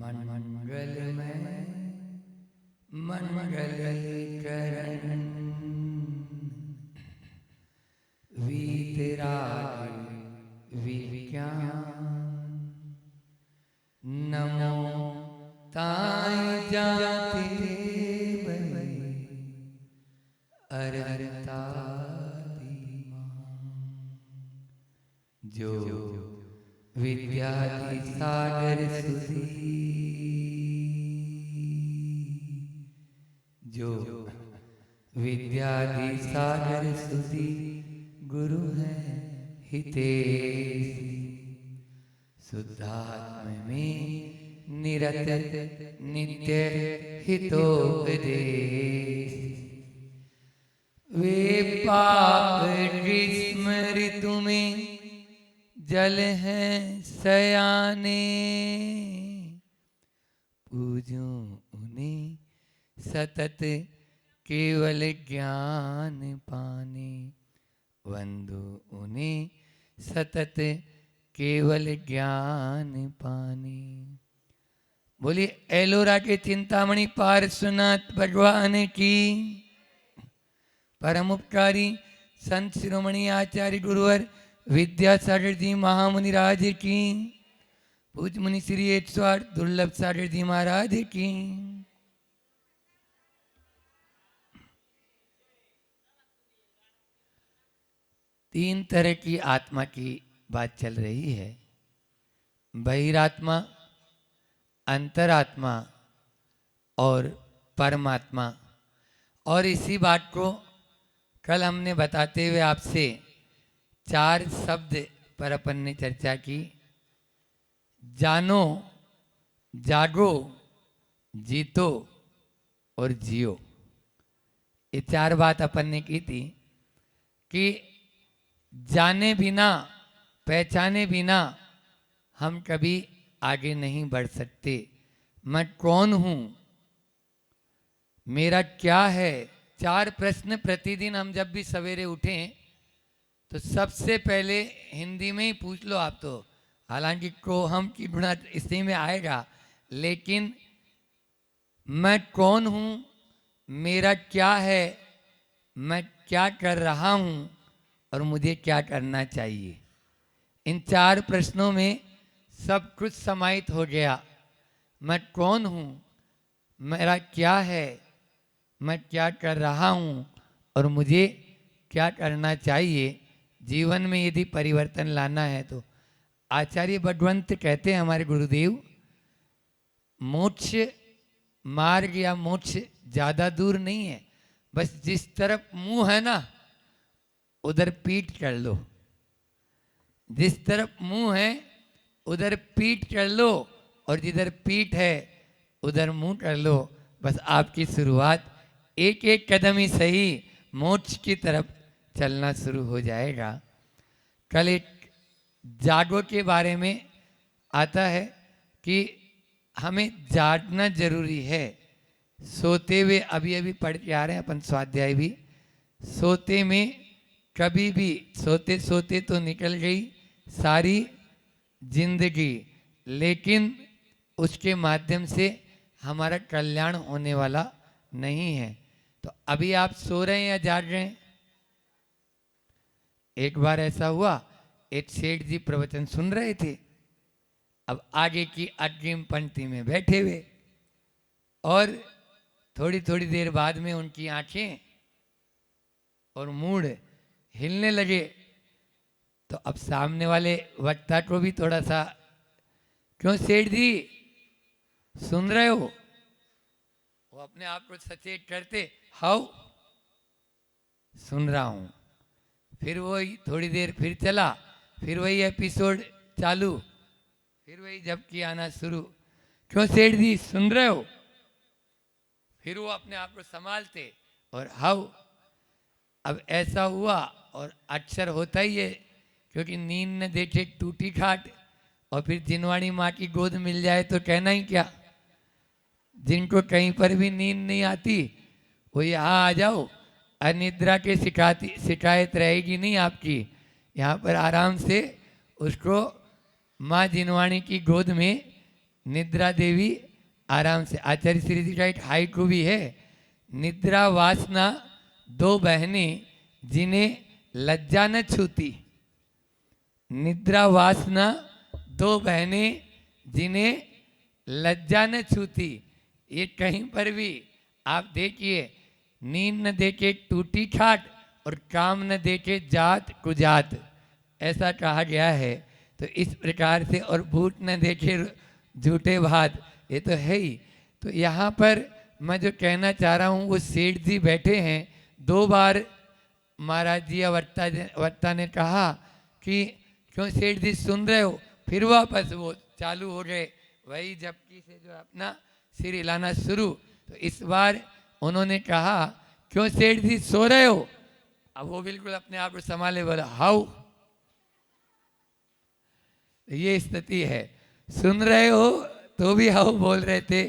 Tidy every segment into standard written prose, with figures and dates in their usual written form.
मंगलमय मंगलकरण वीतराग विज्ञान नमो ताई जाति अरहता जो विद्याधि सागर सुधी जो विद्याधि सागर सुधी गुरु है हितेशी शुद्धात्म में निरत नित्य हितोपदेश वे पाप ग्रीष्म ऋतु में जल हैं सयाने पूजो उन्हें सतत केवल ज्ञान पाने वंदो उन्हें सतत केवल ज्ञान पाने। बोलिए एलोरा के चिंतामणि पार्श्वनाथ भगवान की। परम उपकारी संत शिरोमणि आचार्य गुरुवर विद्यासागर जी महामुनि राज की। पूज मुनि श्री 108 दुर्लभ सागर जी महाराज की। तीन तरह की आत्मा की बात चल रही है, बहिरात्मा, अंतरात्मा और परमात्मा। और इसी बात को कल हमने बताते हुए आपसे 4 शब्द पर अपन ने चर्चा की। जानो, जागो, जीतो और जियो। ये 4 बात अपन ने की थी कि जाने बिना, पहचाने बिना हम कभी आगे नहीं बढ़ सकते। मैं कौन हूँ, मेरा क्या है, 4 प्रश्न प्रतिदिन हम जब भी सवेरे उठें तो सबसे पहले हिंदी में ही पूछ लो आप। तो हालांकि को हम की गुणा इसी में आएगा, लेकिन मैं कौन हूँ, मेरा क्या है, मैं क्या कर रहा हूँ और मुझे क्या करना चाहिए। इन 4 प्रश्नों में सब कुछ समाहित हो गया। मैं कौन हूँ, मेरा क्या है, मैं क्या कर रहा हूँ और मुझे क्या करना चाहिए। जीवन में यदि परिवर्तन लाना है तो आचार्य भगवंत कहते हैं हमारे गुरुदेव, मोक्ष मार्ग या मोक्ष ज़्यादा दूर नहीं है, बस जिस तरफ मुंह है ना उधर पीठ कर लो। जिस तरफ मुंह है उधर पीठ कर लो और जिधर पीठ है उधर मुंह कर लो। बस आपकी शुरुआत एक एक कदम ही सही मोक्ष की तरफ चलना शुरू हो जाएगा। कल एक जागो के बारे में आता है कि हमें जागना जरूरी है। सोते हुए अभी अभी पढ़ के आ रहे हैं अपन स्वाध्याय भी। सोते में कभी भी सोते सोते तो निकल गई सारी जिंदगी, लेकिन उसके माध्यम से हमारा कल्याण होने वाला नहीं है। तो अभी आप सो रहे हैं या जाग रहे हैं? एक बार ऐसा हुआ, एक सेठ जी प्रवचन सुन रहे थे, अब आगे की अग्रिम पंक्ति में बैठे हुए और थोड़ी थोड़ी देर बाद में उनकी आंखें और मूड हिलने लगे। तो अब सामने वाले वक्ता को भी थोड़ा सा, क्यों सेठ जी सुन रहे हो? वो अपने आप को सचेत करते, हाउ सुन रहा हूं। फिर वही थोड़ी देर फिर चला, फिर वही एपिसोड चालू, फिर वही झपकी आना शुरू, क्यों सेठ जी सुन रहे हो? फिर वो अपने आप को संभालते और हाउ। अब ऐसा हुआ और अक्सर होता ही है, क्योंकि नींद न देखे टूटी खाट, और फिर जिनवाणी माँ की गोद मिल जाए तो कहना ही क्या। जिनको कहीं पर भी नींद नहीं आती वो यहाँ आ जाओ, अनिद्रा के शिकायत रहेगी नहीं आपकी। यहाँ पर आराम से उसको माँ जिनवाणी की गोद में निद्रा देवी आराम से, आचार्य श्री जी का एक हाइकू भी है, निद्रा वासना दो बहनें जिन्हें लज्जा न छूती। निद्रा वासना दो बहनें जिन्हें लज्जा न छूती। ये कहीं पर भी आप देखिए, नींद न देखे टूटी ठाट और काम न देखे जात कुजात, ऐसा कहा गया है। तो इस प्रकार से, और भूत न देखे झूठे भात, ये तो है ही। तो यहाँ पर मैं जो कहना चाह रहा हूँ, वो सेठ जी बैठे हैं। 2 बार महाराज जी वक्ता ने कहा कि क्यों सेठ जी सुन रहे हो, फिर वापस वो चालू हो गए वही झपकी से जो अपना सिर हिलाना शुरू। तो इस बार उन्होंने कहा क्यों सेठ जी सो रहे हो, अब वो बिल्कुल अपने आप को संभाले, बोला हाउ। ये स्थिति है, सुन रहे हो तो भी हाउ बोल रहे थे,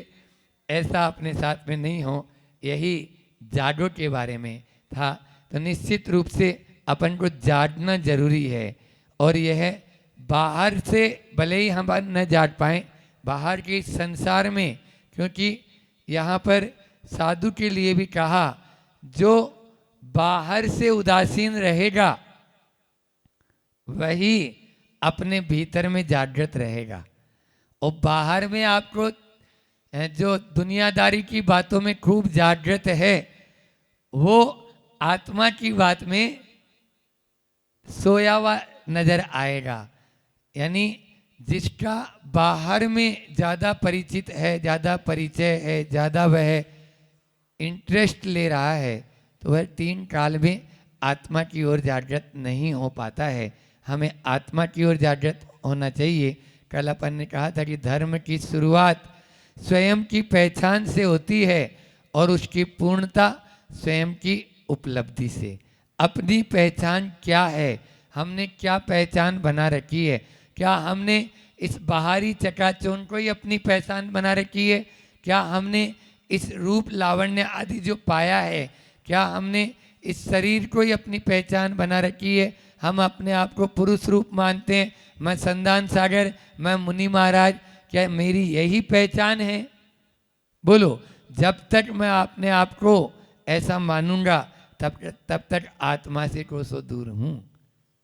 ऐसा अपने साथ में नहीं हो। यही जागो के बारे में था। तो निश्चित रूप से अपन को जागना जरूरी है। और यह बाहर से भले ही हम न जाग पाएँ, बाहर के संसार में, क्योंकि यहाँ पर साधु के लिए भी कहा, जो बाहर से उदासीन रहेगा वही अपने भीतर में जागृत रहेगा। और बाहर में आपको जो दुनियादारी की बातों में खूब जागृत है, वो आत्मा की बात में सोया हुआ नजर आएगा। यानी जिसका बाहर में ज़्यादा परिचित है, ज़्यादा परिचय है, ज़्यादा वह इंटरेस्ट ले रहा है, तो वह 3 काल में आत्मा की ओर जागृत नहीं हो पाता है। हमें आत्मा की ओर जागृत होना चाहिए। कल अपन ने कहा था कि धर्म की शुरुआत स्वयं की पहचान से होती है और उसकी पूर्णता स्वयं की उपलब्धि से। अपनी पहचान क्या है, हमने क्या पहचान बना रखी है? क्या हमने इस बाहरी चकाचौंध को ही अपनी पहचान बना रखी है? क्या हमने इस रूप लावण्य आदि जो पाया है, क्या हमने इस शरीर को ही अपनी पहचान बना रखी है? हम अपने आप को पुरुष रूप मानते हैं, मैं संदान सागर, मैं मुनि महाराज, क्या मेरी यही पहचान है? बोलो। जब तक मैं अपने आप को ऐसा मानूंगा तब तक आत्मा से कोसों दूर हूँ।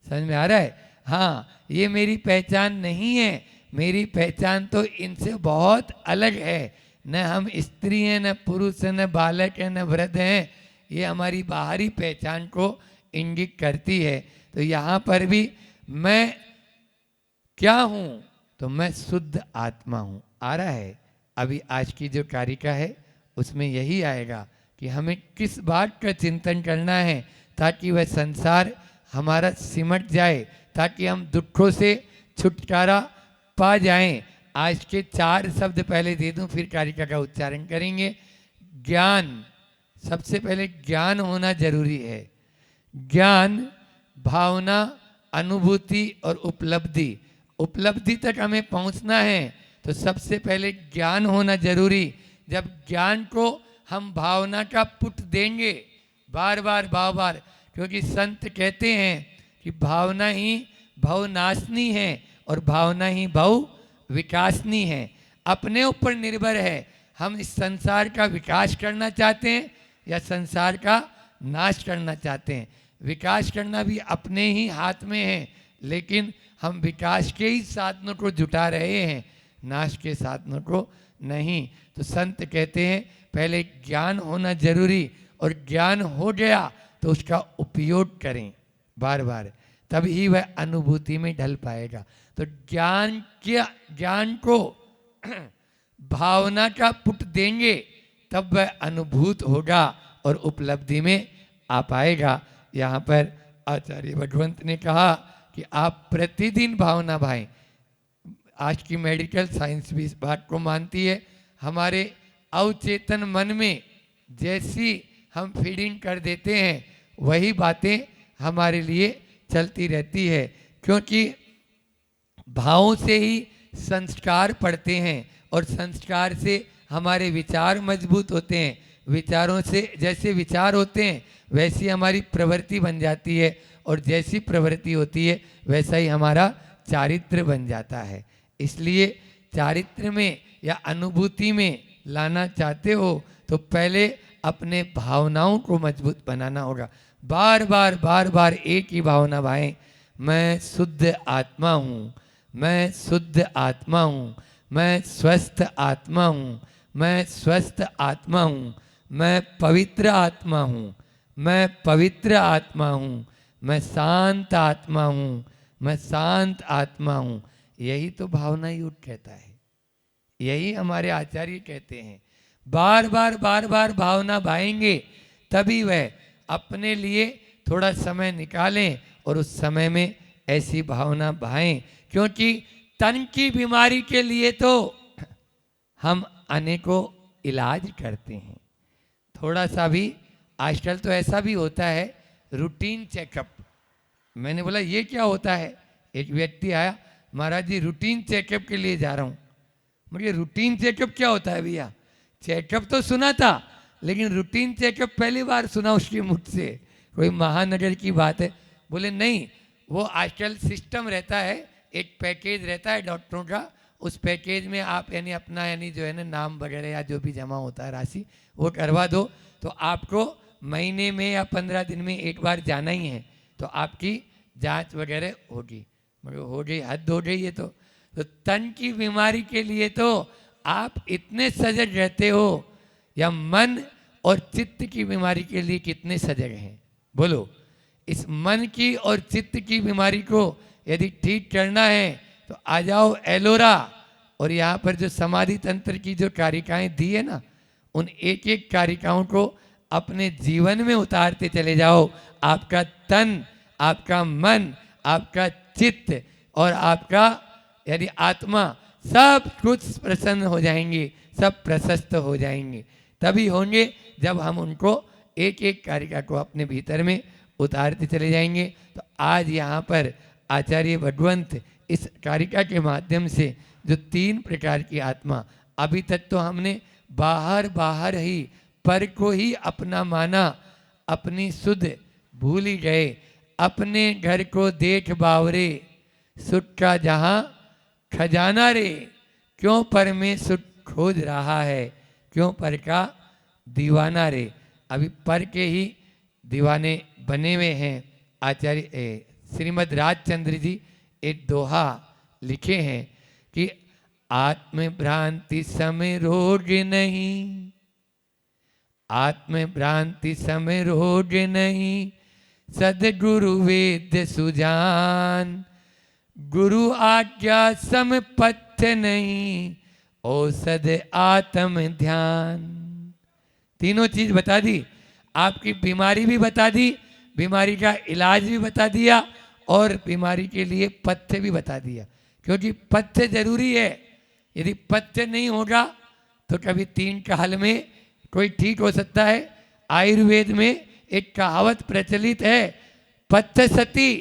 समझ में आ रहा है? हाँ, ये मेरी पहचान नहीं है। मेरी पहचान तो इनसे बहुत अलग है। न हम स्त्री हैं, न पुरुष हैं, न बालक हैं, न वृद्ध हैं। ये हमारी बाहरी पहचान को इंगित करती है। तो यहाँ पर भी मैं क्या हूँ? तो मैं शुद्ध आत्मा हूँ। आ रहा है? अभी आज की जो कारिका है उसमें यही आएगा कि हमें किस बात का चिंतन करना है ताकि वह संसार हमारा सिमट जाए, ताकि हम दुखों से छुटकारा पा जाएं। आज के 4 शब्द पहले दे दूं, फिर कारिका का उच्चारण करेंगे। ज्ञान, सबसे पहले ज्ञान होना जरूरी है। ज्ञान, भावना, अनुभूति और उपलब्धि। उपलब्धि तक हमें पहुंचना है तो सबसे पहले ज्ञान होना जरूरी। जब ज्ञान को हम भावना का पुट देंगे बार बार, क्योंकि संत कहते हैं कि भावना ही भवनाशनी है और भावना ही भव विकासनी है। अपने ऊपर निर्भर है, हम इस संसार का विकास करना चाहते हैं या संसार का नाश करना चाहते हैं। विकास करना भी अपने ही हाथ में है, लेकिन हम विकास के ही साधनों को जुटा रहे हैं, नाश के साधनों को नहीं। तो संत कहते हैं पहले ज्ञान होना जरूरी, और ज्ञान हो गया तो उसका उपयोग करें बार बार, तभी वह अनुभूति में ढल पाएगा। तो ज्ञान को भावना का पुट देंगे तब वह अनुभूत होगा और उपलब्धि में आ पाएगा। यहाँ पर आचार्य भगवंत ने कहा कि आप प्रतिदिन भावना भाएं। आज की मेडिकल साइंस भी इस बात को मानती है। हमारे अवचेतन मन में जैसी हम फीडिंग कर देते हैं वही बातें हमारे लिए चलती रहती है, क्योंकि भावों से ही संस्कार पड़ते हैं और संस्कार से हमारे विचार मजबूत होते हैं। विचारों से जैसे विचार होते हैं वैसी हमारी प्रवृत्ति बन जाती है, और जैसी प्रवृत्ति होती है वैसा ही हमारा चारित्र बन जाता है। इसलिए चारित्र में या अनुभूति में लाना चाहते हो तो पहले अपने भावनाओं को मजबूत बनाना होगा। बार बार एक ही भावना भाएं, मैं शुद्ध आत्मा हूँ, मैं शुद्ध आत्मा हूँ, मैं स्वस्थ आत्मा हूँ, मैं स्वस्थ आत्मा हूँ, मैं पवित्र आत्मा हूँ, मैं पवित्र आत्मा हूँ, मैं शांत आत्मा हूँ, मैं शांत आत्मा हूँ। यही तो भावना युग कहता है, यही हमारे आचार्य कहते हैं। बार बार भावना भाएंगे तभी वह अपने लिए थोड़ा समय निकालें और उस समय में ऐसी भावना भाएं। क्योंकि तन की बीमारी के लिए तो हम अनेकों इलाज करते हैं, थोड़ा सा भी आजकल तो ऐसा भी होता है रूटीन चेकअप। मैंने बोला ये क्या होता है? एक व्यक्ति आया, महाराज जी रूटीन चेकअप के लिए जा रहा हूँ। मुझे रूटीन चेकअप क्या होता है भैया? चेकअप तो सुना था, लेकिन रूटीन चेकअप पहली बार सुना उसके मुझ से। कोई महानगर की बात है? बोले नहीं, वो आजकल सिस्टम रहता है, एक पैकेज रहता है डॉक्टरों का, उस पैकेज में आप यानी अपना यानी जो है ना नाम वगैरह या जो भी जमा होता है राशि वो करवा दो तो आपको महीने में या 15 दिन में एक बार जाना ही है, तो आपकी जांच वगैरह होगी। मगर हो गई, हद हो गई ये तो तन की बीमारी के लिए तो आप इतने सजग रहते हो, या मन और चित्त की बीमारी के लिए कितने सजग हैं बोलो? इस मन की और चित्त की बीमारी को यदि ठीक करना है तो आ जाओ एलोरा, और यहाँ पर जो समाधि तंत्र की जो कारिकाएं दी है ना, उन एक एक कारिकाओं को अपने जीवन में उतारते चले जाओ। आपका तन, आपका मन, आपका चित्त और आपका यानी आत्मा सब कुछ प्रसन्न हो जाएंगे, सब प्रशस्त हो जाएंगे। तभी होंगे जब हम उनको एक एक कारिका को अपने भीतर में उतारते चले जाएंगे। तो आज यहाँ पर आचार्य भगवंत इस कारिका के माध्यम से जो 3 प्रकार की आत्मा, अभी तक तो हमने बाहर ही पर को ही अपना माना, अपनी सुध भूल ही गए। अपने घर को देख बावरे, सुख का जहाँ खजाना रे, क्यों पर में सुख खोज रहा है, क्यों पर का दीवाना रे। अभी पर के ही दीवाने बने हुए हैं। आचार्य श्रीमद् राजचंद्र जी एक दोहा लिखे हैं कि आत्म भ्रांति समय रोग नहीं, आत्म भ्रांति समय रोग नहीं, सदगुरु वेद सुजान, गुरु आज्ञा सम पथ्य नहीं, औषध आत्म ध्यान। तीनों चीज बता दी, आपकी बीमारी भी बता दी, बीमारी का इलाज भी बता दिया, और बीमारी के लिए पथ्य भी बता दिया। क्योंकि पथ्य जरूरी है, यदि पथ्य नहीं होगा तो कभी 3 काल में कोई ठीक हो सकता है। आयुर्वेद में एक कहावत प्रचलित है, पथ्य सती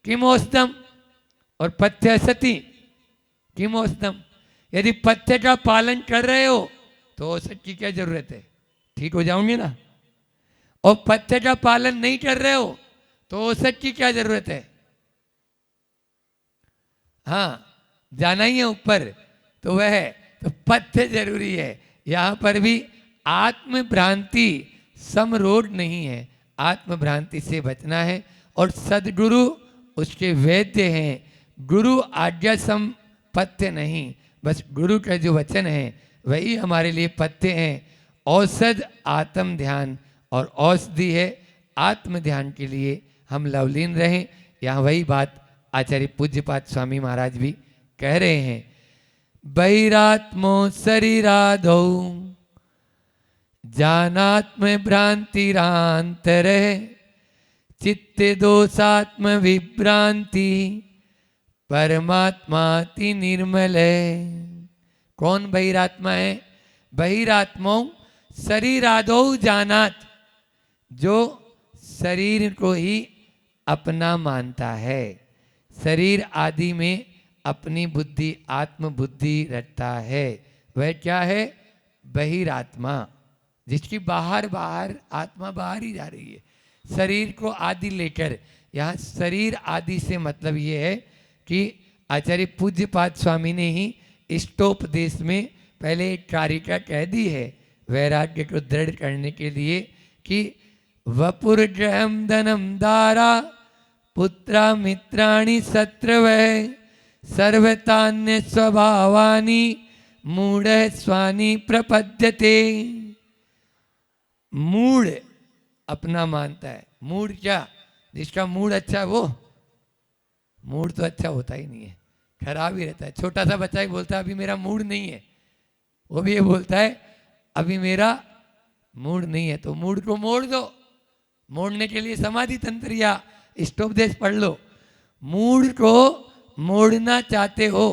किमोस्तम, और पथ्य सती किमोस्तम। यदि पथ्य का पालन कर रहे हो तो औषध की क्या जरूरत है, ठीक हो जाओगे ना। और पथ्य का पालन नहीं कर रहे हो तो औषध की क्या जरूरत है। हाँ, जाना ही है ऊपर, तो वह है, तो पथ्य जरूरी है। यहाँ पर भी आत्म भ्रांति समरोध नहीं है, आत्म भ्रांति से बचना है। और सदगुरु उसके वैद्य हैं, गुरु आज्ञा सम पथ्य नहीं, बस गुरु का जो वचन है वही हमारे लिए पथ्य हैं। औषध आत्म ध्यान, और औषधि है आत्म ध्यान के लिए हम लवलीन रहें। यहाँ वही बात आचार्य पूज्यपाद स्वामी महाराज भी कह रहे हैं, बहिरात्मो शरीरादौ जानात्म भ्रांतिरांतर, चित्ते दोषात्म विभ्रांति, परमात्माति निर्मल है। कौन बहिरात्मा है? बहिरात्मा शरीरादौ जानात, जो शरीर को ही अपना मानता है, शरीर आदि में अपनी बुद्धि आत्म बुद्धि रखता है, वह क्या है? बहिरात्मा, जिसकी बाहर आत्मा बाहर ही जा रही है शरीर को आदि लेकर। यहाँ शरीर आदि से मतलब ये है कि आचार्य पूज्यपाद स्वामी ने ही इष्टोपदेश में पहले एक कारिका कह दी है वैराग्य को दृढ़ करने के लिए कि वपुर्जहम धनम दारा पुत्रा मित्राणि शत्रवः सर्वतान्य स्वभावानि मूढ़ स्वानि प्रपद्यते। मूढ़ अपना मानता है। मूड क्या? जिसका मूड अच्छा है वो। मूड तो अच्छा होता ही नहीं है, खराब ही रहता है। छोटा सा बच्चा ही बोलता है अभी मेरा मूड नहीं है, वो भी ये बोलता है अभी मेरा मूड नहीं है। तो मूड को मोड़ दो। मोड़ने के लिए समाधि तंत्र या इष्टोपदेश पढ़ लो। मूड को मोड़ना चाहते हो,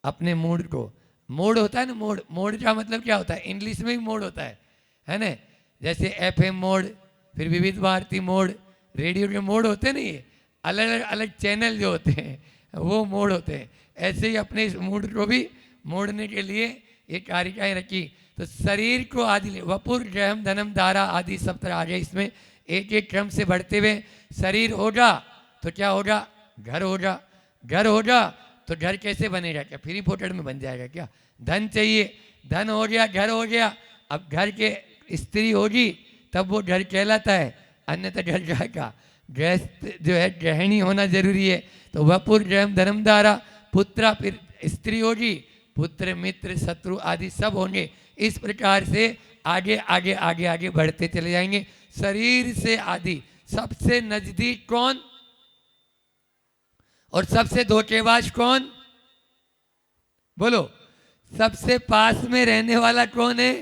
अपने मूड को। मोड होता है ना, मोड। मोड का मतलब क्या होता है? इंग्लिश में भी मोड होता है ना। जैसे एफएम मोड, फिर विविध भारती मोड, रेडियो के मोड होते हैं ना, ये अलग अलग चैनल जो होते हैं वो मोड होते हैं। ऐसे ही अपने इस मूड को भी मोड़ने के लिए ये कारिकाएं रखी। तो शरीर को आदि ले, वपुर जहम धनम दारा आदि सब तरह आ गए इसमें। एक एक क्रम से बढ़ते हुए शरीर होगा तो क्या होगा? घर होगा। घर होगा तो घर कैसे बनेगा? क्या फ्री पोर्टेड में बन जाएगा क्या? धन चाहिए, धन हो गया, घर हो गया। अब घर के स्त्री होगी तब वो घर कहलाता है, अन्यथा घर जाएगा। गृहस्थ जो है गृहिणी होना जरूरी है। तो वपुर जयम धर्मदारा पुत्रा, फिर स्त्री होगी, पुत्र मित्र शत्रु आदि सब होंगे। इस प्रकार से आगे आगे आगे आगे बढ़ते चले जाएंगे। शरीर से आदि सबसे नजदीक कौन और सबसे धोखेबाज कौन? बोलो। सबसे पास में रहने वाला कौन है?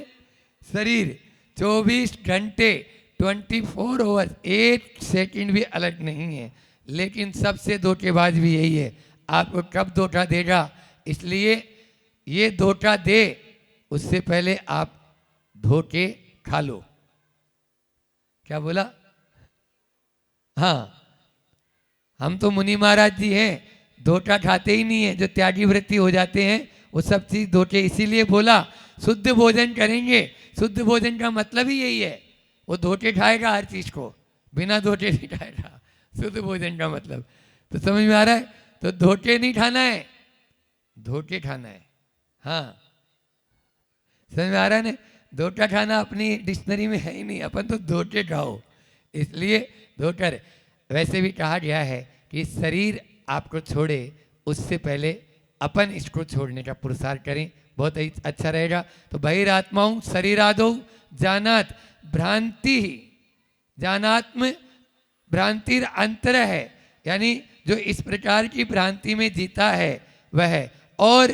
शरीर। 24 घंटे 24 आवर्स, एक सेकंड भी अलग नहीं है। लेकिन सबसे धोखेबाज भी यही है। आपको कब धोखा देगा? इसलिए ये धोखा दे उससे पहले आप धोखे खा लो। क्या बोला? हाँ, हम तो मुनि महाराज जी हैं, धोखा खाते ही नहीं है। जो त्यागी वृत्ति हो जाते हैं वो सब चीज धोखे। इसीलिए बोला शुद्ध भोजन करेंगे। शुद्ध भोजन का मतलब ही यही है। वो धोखे खाएगा हर चीज को, बिना धोखे नहीं खाएगा। शुद्ध भोजन का मतलब तो समझ में आ रहा है? तो धोखे नहीं खाना है, धोखे खाना है। हाँ, समझ में आ रहा है ना? धोखा खाना अपनी डिक्शनरी में है ही नहीं। अपन तो धोखे खाओ, इसलिए धोखा। वैसे भी कहा गया है कि शरीर आपको छोड़े उससे पहले अपन इसको छोड़ने का पुरुषार्थ करें, बहुत ही अच्छा रहेगा। तो बहिरात्माओं शरीरादो जानात भ्रांति, जानात्म भ्रांतिर अंतर है। यानी जो इस प्रकार की भ्रांति में जीता है वह है। और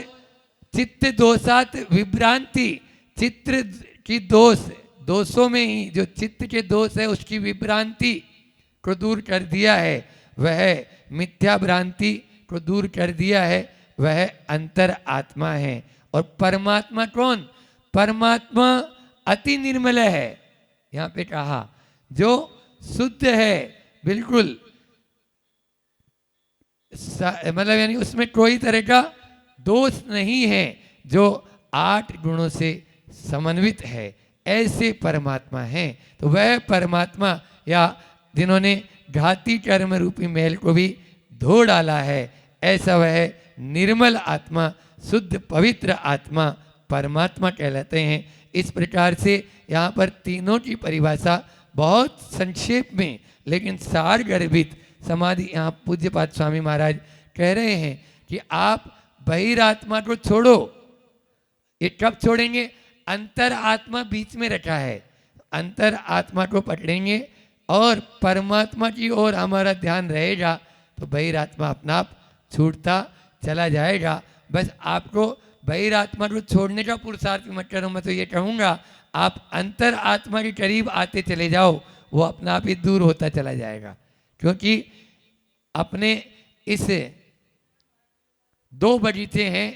चित्त दोषात विभ्रांति, चित्र की दोषों में ही जो चित्त के दोष है उसकी विभ्रांति को दूर कर दिया है, वह मिथ्या भ्रांति को दूर कर दिया है, वह अंतर आत्मा है। और परमात्मा कौन? परमात्मा अति निर्मल है। यहाँ पे कहा जो शुद्ध है बिल्कुल, मतलब यानी उसमें कोई तरह का दोष नहीं है, जो 8 गुणों से समन्वित है, ऐसे परमात्मा है। तो वह परमात्मा या जिन्होंने घाती कर्म रूपी मैल को भी धो डाला है, ऐसा वह निर्मल आत्मा, शुद्ध पवित्र आत्मा परमात्मा कहलाते हैं। इस प्रकार से यहाँ पर तीनों की परिभाषा बहुत संक्षेप में लेकिन सार गर्भित समाधि यहाँ पूज्यपाद स्वामी महाराज कह रहे हैं कि आप बहिरात्मा को छोड़ो। ये कब छोड़ेंगे? अंतर आत्मा बीच में रखा है, अंतर आत्मा को पकड़ेंगे और परमात्मा की ओर हमारा ध्यान रहेगा तो बहिरात्मा अपना आप छूटता चला जाएगा। बस आपको बहिरात्मा को छोड़ने का पुरुषार्थ मत करो। मैं तो ये कहूँगा आप अंतर आत्मा के करीब आते चले जाओ, वो अपना आप ही दूर होता चला जाएगा। क्योंकि अपने इस 2 बगीचे हैं,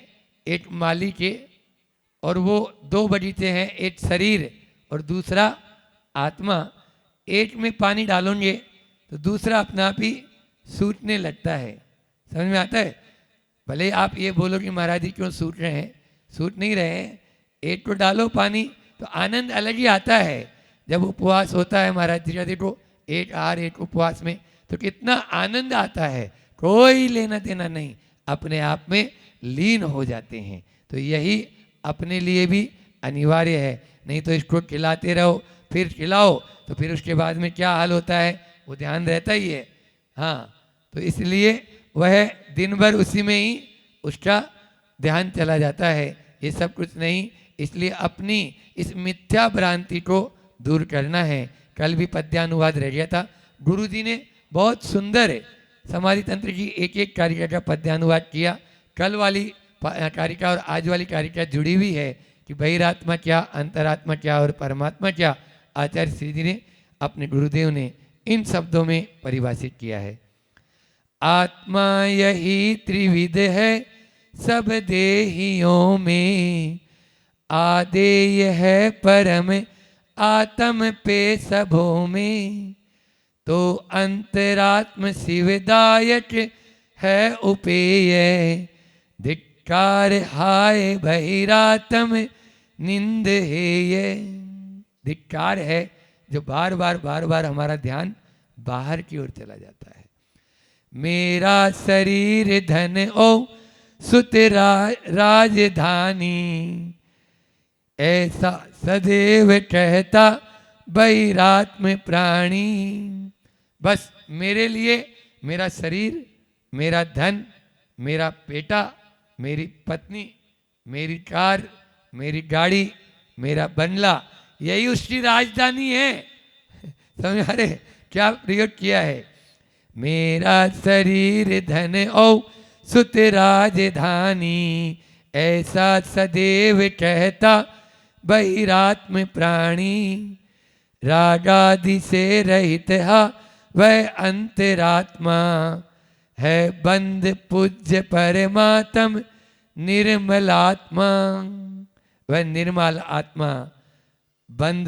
एक माली के, और वो 2 बगीचे हैं, एक शरीर और दूसरा आत्मा। एक में पानी डालोगे तो दूसरा अपना आप ही सूखने लगता है। समझ में आता है? भले आप ये बोलो कि महाराज जी क्यों सूख रहे हैं, सूख नहीं रहे हैं। एक को डालो पानी तो आनंद अलग ही आता है। जब उपवास होता है महाराज जी का, देखो एक आहार एक उपवास में तो कितना आनंद आता है, कोई लेना देना नहीं, अपने आप में लीन हो जाते हैं। तो यही अपने लिए भी अनिवार्य है, नहीं तो इसको खिलाते रहो फिर खिलाओ तो फिर उसके बाद में क्या हाल होता है वो ध्यान रहता ही है। हाँ, तो इसलिए वह दिन भर उसी में ही उसका ध्यान चला जाता है, ये सब कुछ नहीं। इसलिए अपनी इस मिथ्या भ्रांति को दूर करना है। कल भी पद्यानुवाद रह गया था, गुरु जी ने बहुत सुंदर समाधि तंत्र की एक एक कारिका का पद्यानुवाद किया। कल वाली कारिका और आज वाली कारिका जुड़ी हुई है कि बहिरात्मा क्या, अंतरात्मा क्या और परमात्मा क्या। आचार्य श्री जी ने अपने गुरुदेव ने इन शब्दों में परिभाषित किया है। आत्मा यही त्रिविध है सब देहियों में, आदेय है परम आत्म पे सबों में, तो अंतरात्म शिवदायक है उपेय, धिक्कार हाय बहिरात्म निंद है ये। धिक्कार है जो बार बार हमारा ध्यान बाहर की ओर चला जाता है। मेरा शरीर धन ओ सुत राजधानी, ऐसा सदैव कहता बहिरात्म प्राणी। बस मेरे लिए मेरा शरीर, मेरा धन, मेरा बेटा, मेरी पत्नी, मेरी कार, मेरी गाड़ी, मेरा बंगला, यही उसकी राजधानी है। समझ आ रहे क्या प्रयोग किया है? मेरा शरीर धन औ सुत राजधानी, ऐसा सदैव कहता बहिरात्म प्राणी। रागादि से रहित हा वह अंतरात्मा, है बंद पूज्य परमात्म निर्मलात्मा। वह निर्मल आत्मा बंद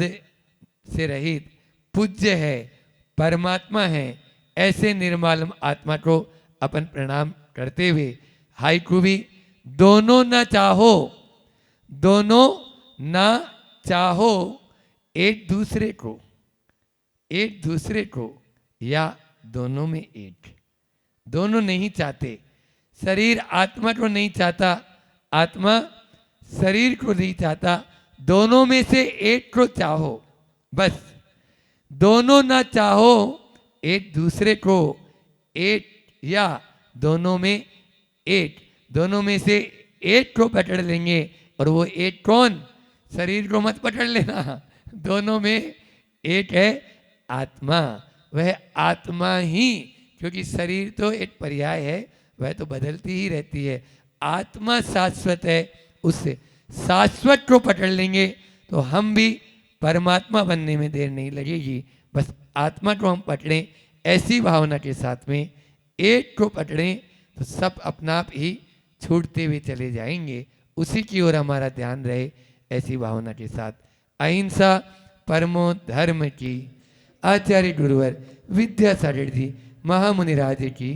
से रहित पूज्य है, परमात्मा है। ऐसे निर्मल आत्मा को अपन प्रणाम करते हुए हाइकु भी, दोनों न चाहो, दोनों न चाहो एक दूसरे को, एक दूसरे को या दोनों में एक। दोनों नहीं चाहते, शरीर आत्मा को नहीं चाहता, आत्मा शरीर को नहीं चाहता, दोनों में से एक को चाहो। बस दोनों ना चाहो एक दूसरे को, एक या दोनों में एक, दोनों में से एक को पकड़ लेंगे। और वो एक कौन? शरीर को मत पकड़ लेना, दोनों में एक है आत्मा। वह आत्मा ही, क्योंकि शरीर तो एक पर्याय है, वह तो बदलती ही रहती है। आत्मा शाश्वत है, उससे शाश्वत को पकड़ लेंगे तो हम भी परमात्मा बनने में देर नहीं लगेगी। बस आत्मा को हम पकड़ें, ऐसी भावना के साथ में एक को पकड़ें तो सब अपना आप ही छूटते हुए चले जाएंगे। उसी की ओर हमारा ध्यान रहे, ऐसी भावना के साथ। अहिंसा परमो धर्म की। आचार्य गुरुवर विद्यासागर जी महामुनिराज की